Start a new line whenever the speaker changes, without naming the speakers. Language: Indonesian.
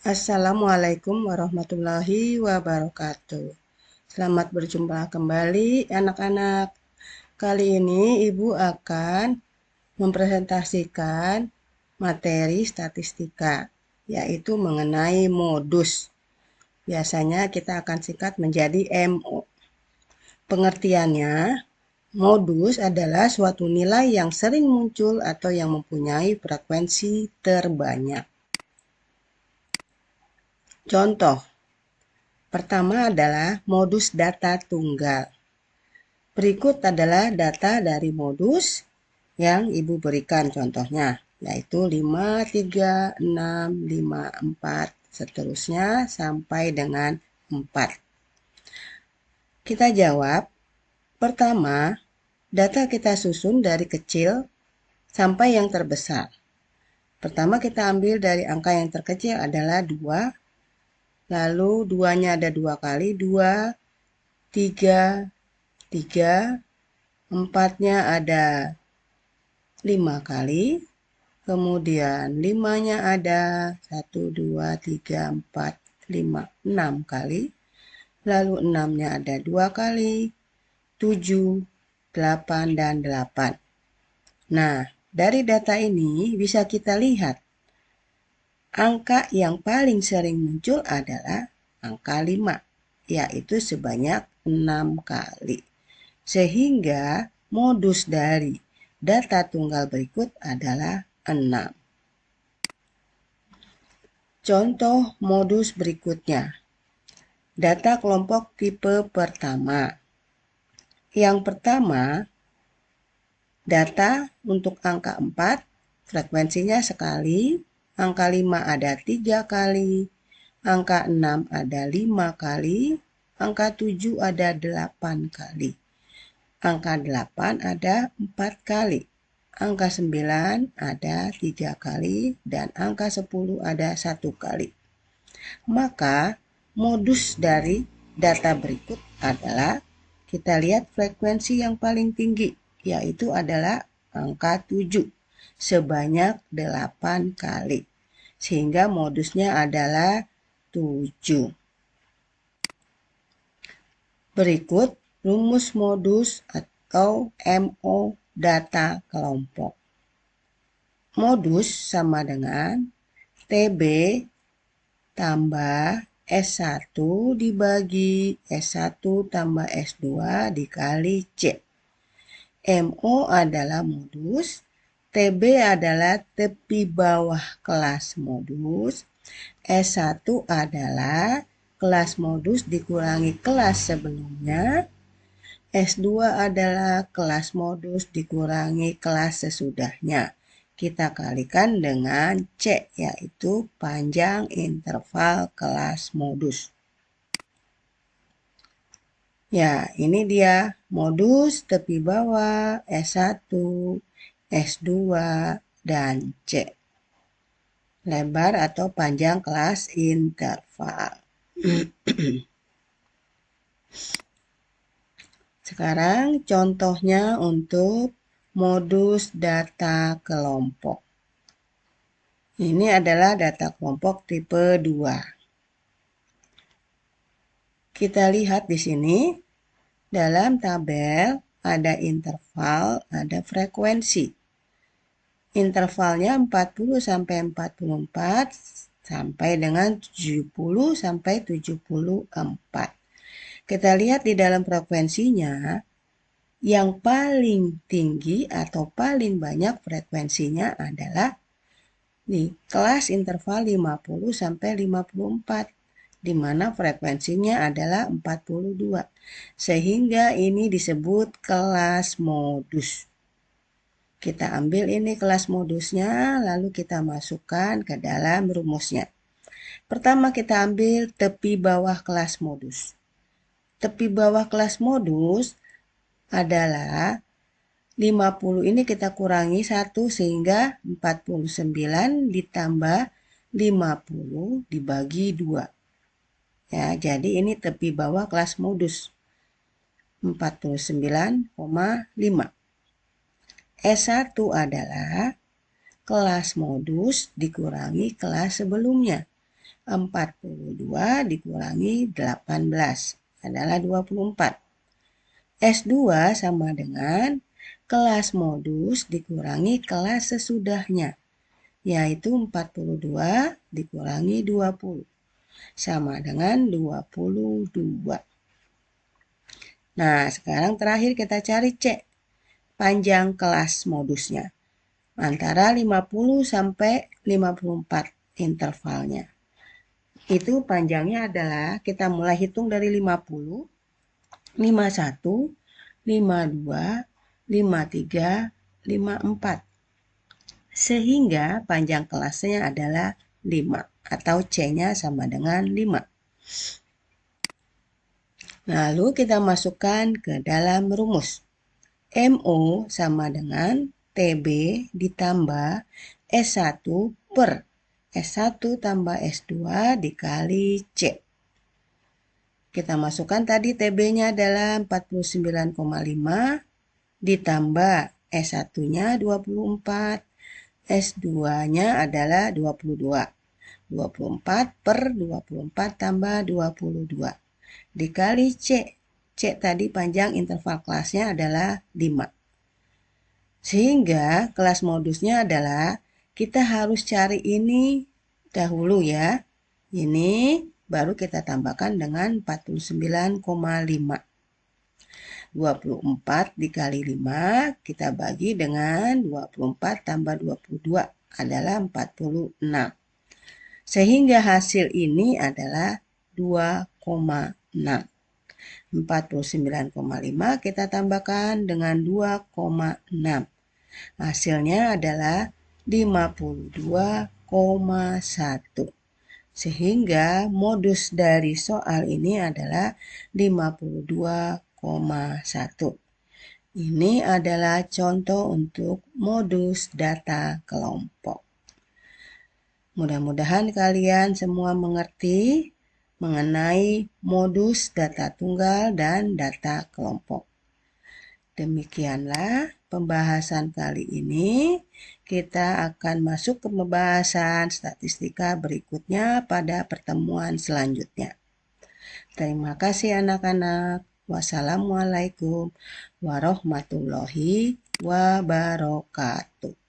Assalamualaikum warahmatullahi wabarakatuh. Selamat berjumpa kembali anak-anak. Kali ini Ibu akan mempresentasikan materi statistika, yaitu mengenai modus. Biasanya kita akan singkat menjadi MO. Pengertiannya, modus adalah suatu nilai yang sering muncul atau yang mempunyai frekuensi terbanyak. Contoh, pertama adalah modus data tunggal. Berikut adalah data dari modus yang Ibu berikan contohnya, yaitu 5, 3, 6, 5, 4, seterusnya sampai dengan 4. Kita jawab, pertama, data kita susun dari kecil sampai yang terbesar. Pertama kita ambil dari angka yang terkecil adalah 2, lalu 2-nya ada 2 kali, 2, 3, 3, 4-nya ada 5 kali, kemudian 5-nya ada 1, 2, 3, 4, 5, 6 kali, lalu 6-nya ada 2 kali, 7, 8, dan 8. Nah, dari data ini bisa kita lihat angka yang paling sering muncul adalah angka 5, yaitu sebanyak 6 kali. Sehingga modus dari data tunggal berikut adalah 6. Contoh modus berikutnya. Data kelompok tipe pertama. Yang pertama, data untuk angka 4, frekuensinya sekali, angka 5 ada 3 kali, angka 6 ada 5 kali, angka 7 ada 8 kali. Angka 8 ada 4 kali, angka 9 ada 3 kali, dan angka 10 ada 1 kali. Maka modus dari data berikut adalah kita lihat frekuensi yang paling tinggi, yaitu adalah angka 7, sebanyak 8 kali. Sehingga modusnya adalah 7. Berikut rumus modus atau MO data kelompok. Modus sama dengan TB tambah S1 dibagi S1 tambah S2 dikali C. MO adalah modus, TB adalah tepi bawah kelas modus, S1 adalah kelas modus dikurangi kelas sebelumnya, S2 adalah kelas modus dikurangi kelas sesudahnya. Kita kalikan dengan C, yaitu panjang interval kelas modus. Ya, ini dia modus tepi bawah, S1, S2, dan C. Lebar atau panjang kelas interval. Sekarang contohnya untuk modus data kelompok. Ini adalah data kelompok tipe 2. Kita lihat di sini, dalam tabel ada interval, ada frekuensi. Intervalnya 40 sampai 44 sampai dengan 70 sampai 74. Kita lihat di dalam frekuensinya, yang paling tinggi atau paling banyak frekuensinya adalah di kelas interval 50 sampai 54, di mana frekuensinya adalah 42. Sehingga ini disebut kelas modus. Kita ambil ini kelas modusnya, lalu kita masukkan ke dalam rumusnya. Pertama kita ambil tepi bawah kelas modus. Tepi bawah kelas modus adalah 50 ini kita kurangi 1 sehingga 49 ditambah 50 dibagi 2. Ya, jadi ini tepi bawah kelas modus 49,5. S1 adalah kelas modus dikurangi kelas sebelumnya. 42 dikurangi 18 adalah 24. S2 sama dengan kelas modus dikurangi kelas sesudahnya, yaitu 42 dikurangi 20, sama dengan 22. Nah, sekarang terakhir kita cari C, panjang kelas modusnya. Antara 50 sampai 54 intervalnya. Itu panjangnya adalah, kita mulai hitung dari 50, 51, 52, 53, 54. Sehingga panjang kelasnya adalah 5 atau C-nya sama dengan 5. Lalu kita masukkan ke dalam rumus. MO sama dengan TB ditambah S1 per S1 tambah S2 dikali C. Kita masukkan tadi TB-nya adalah 49,5 ditambah S1-nya 24, S2-nya adalah 22. 24 per 24 tambah 22 dikali C. C tadi panjang interval kelasnya adalah 5. Sehingga kelas modusnya adalah, kita harus cari ini dahulu ya. Ini baru kita tambahkan dengan 49,5. 24 dikali 5 kita bagi dengan 24 tambah 22 adalah 46. Sehingga hasil ini adalah 2,6. 49,5 kita tambahkan dengan 2,6. Hasilnya adalah 52,1. Sehingga modus dari soal ini adalah 52,1. Ini adalah contoh untuk modus data kelompok. Mudah-mudahan kalian semua mengerti mengenai modus data tunggal dan data kelompok. Demikianlah pembahasan kali ini. Kita akan masuk ke pembahasan statistika berikutnya pada pertemuan selanjutnya. Terima kasih anak-anak. Wassalamualaikum warahmatullahi wabarakatuh.